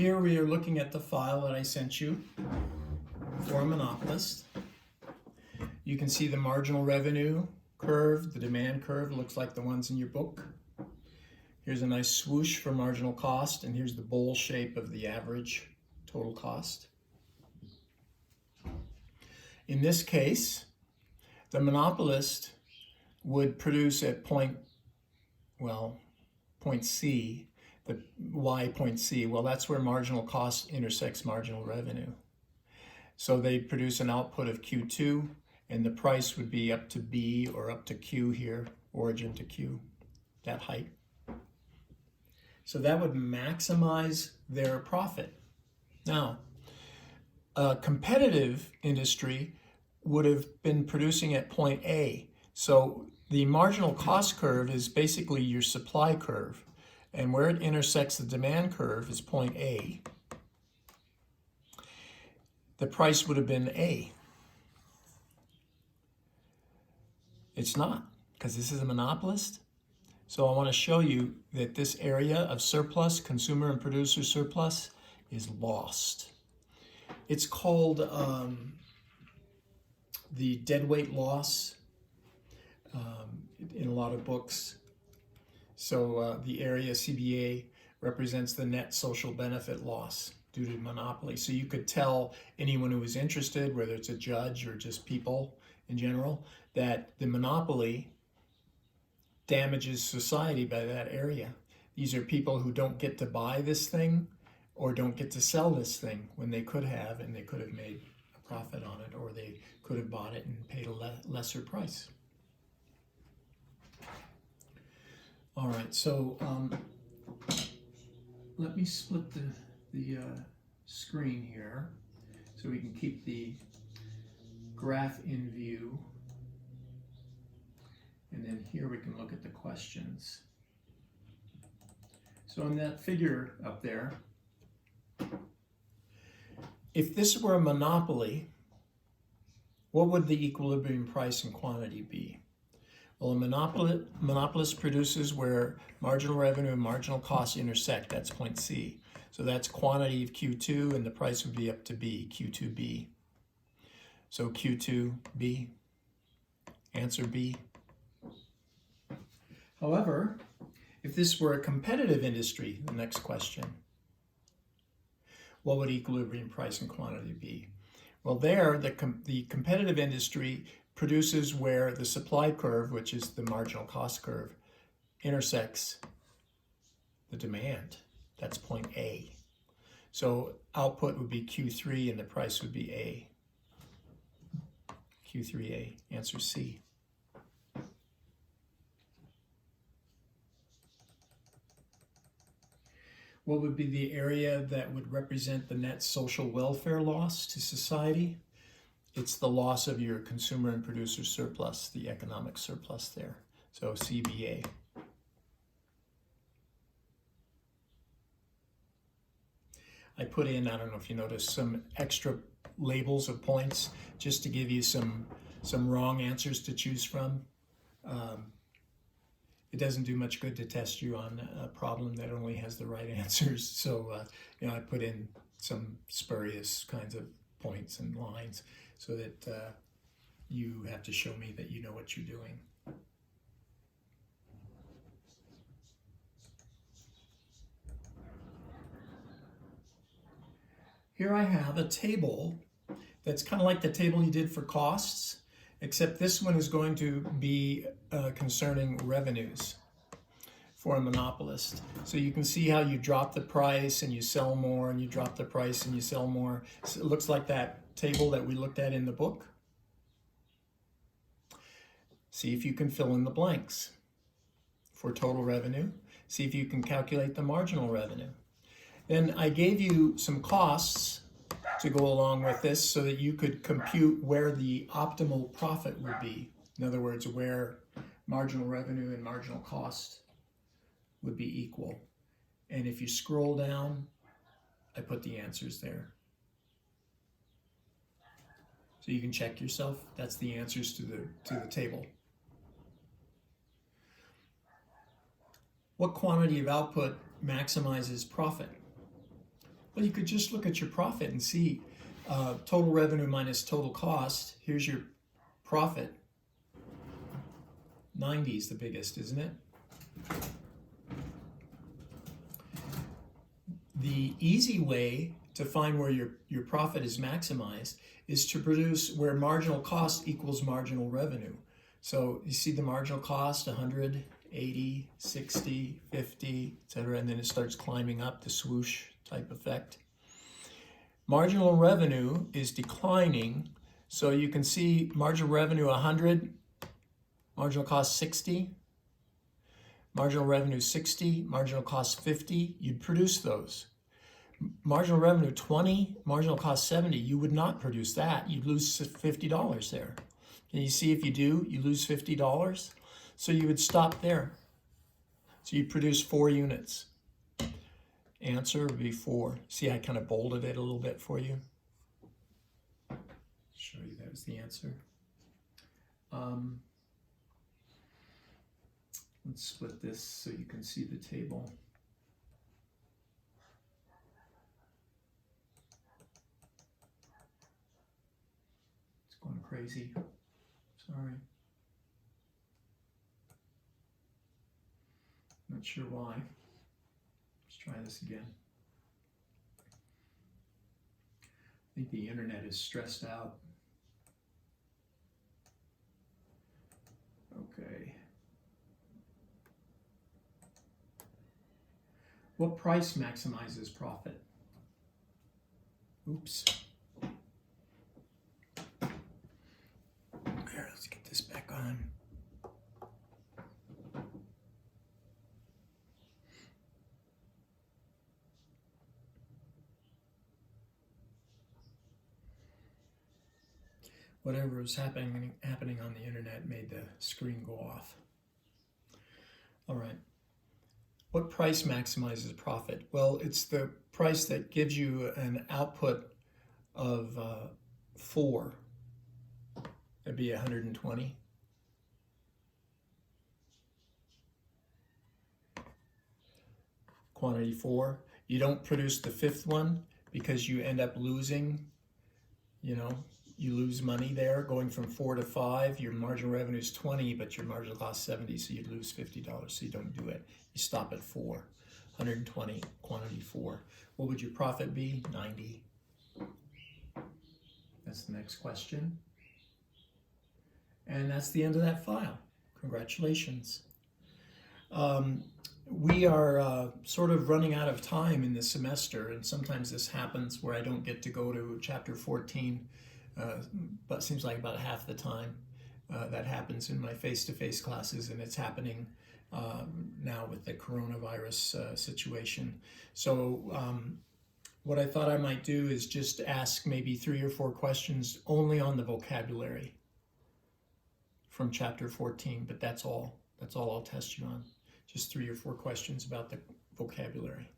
Here we are looking at the file that I sent you for a monopolist. You can see the marginal revenue curve, the demand curve looks like the ones in your book. Here's a nice swoosh for marginal cost, and here's the bowl shape of the average total cost. In this case, the monopolist would produce at point C, the Y point C. Well, that's where marginal cost intersects marginal revenue. So they produce an output of Q2, and the price would be up to B or up to Q here, origin to Q, that height. So that would maximize their profit. Now, a competitive industry would have been producing at point A. So the marginal cost curve is basically your supply curve. And where it intersects the demand curve is point A. The price would have been A. It's not, because this is a monopolist. So I want to show you that this area of surplus, consumer and producer surplus, is lost. It's called the deadweight loss in a lot of books. So the area CBA represents the net social benefit loss due to monopoly. So you could tell anyone who is interested, whether it's a judge or just people in general, that the monopoly damages society by that area. These are people who don't get to buy this thing or don't get to sell this thing when they could have, and they could have made a profit on it, or they could have bought it and paid a lesser price. All right, so let me split the screen here so we can keep the graph in view. And then here we can look at the questions. So in that figure up there, if this were a monopoly, what would the equilibrium price and quantity be? Well, a monopolist produces where marginal revenue and marginal cost intersect. That's point C. So that's quantity of Q2, and the price would be up to B, Q2B. So Q2B, answer B. However, if this were a competitive industry, the next question, what would equilibrium price and quantity be? Well, there, the competitive industry produces where the supply curve, which is the marginal cost curve, intersects the demand. That's point A. So output would be Q3 and the price would be A. Q3A, answer C. What would be the area that would represent the net social welfare loss to society? It's the loss of your consumer and producer surplus, the economic surplus there. So CBA. I put in, I don't know if you noticed, some extra labels of points just to give you some wrong answers to choose from. It doesn't do much good to test you on a problem that only has the right answers. So, I put in some spurious kinds of points and lines so that you have to show me that you know what you're doing. Here I have a table that's kind of like the table you did for costs, except this one is going to be concerning revenues for a monopolist. So you can see how you drop the price and you sell more, and you drop the price and you sell more. So it looks like that table that we looked at in the book. See if you can fill in the blanks for total revenue. See if you can calculate the marginal revenue. Then I gave you some costs to go along with this so that you could compute where the optimal profit would be. In other words, where marginal revenue and marginal cost would be equal. And if you scroll down, I put the answers there. So you can check yourself. That's the answers to the table. What quantity of output maximizes profit? Well, you could just look at your profit and see total revenue minus total cost. Here's your profit. 90 is the biggest, isn't it? The easy way to find where your profit is maximized is to produce where marginal cost equals marginal revenue. So you see the marginal cost, 100, 80, 60, 50, etc., and then it starts climbing up, the swoosh type effect. Marginal revenue is declining, so you can see marginal revenue 100, marginal cost 60, marginal revenue 60, marginal cost 50, you'd produce those. Marginal revenue 20, marginal cost 70, you would not produce that. You'd lose $50 there. Can you see if you do, you lose $50? So you would stop there. So you produce 4 units. Answer would be 4. See, I kind of bolded it a little bit for you. Show you that was the answer. Let's split this so you can see the table. It's going crazy. Sorry. Not sure why. Let's try this again. I think the internet is stressed out. Okay. What price maximizes profit? Oops. Here, let's get this back on. Whatever was happening on the internet made the screen go off. All right. What price maximizes profit? Well, it's the price that gives you an output of 4. That'd be 120. Quantity 4. You don't produce the 5th one because you end up losing, you lose money there going from 4 to 5. Your marginal revenue is 20, but your marginal cost 70, so you'd lose $50. So you don't do it. You stop at 4. 120, quantity 4. What would your profit be? 90. That's the next question. And that's the end of that file. Congratulations. We are sort of running out of time in the semester, and sometimes this happens where I don't get to go to chapter 14. But it seems like about half the time that happens in my face-to-face classes, and it's happening now with the coronavirus situation. So what I thought I might do is just ask maybe 3 or 4 questions only on the vocabulary from chapter 14, but that's all. That's all I'll test you on. Just 3 or 4 questions about the vocabulary.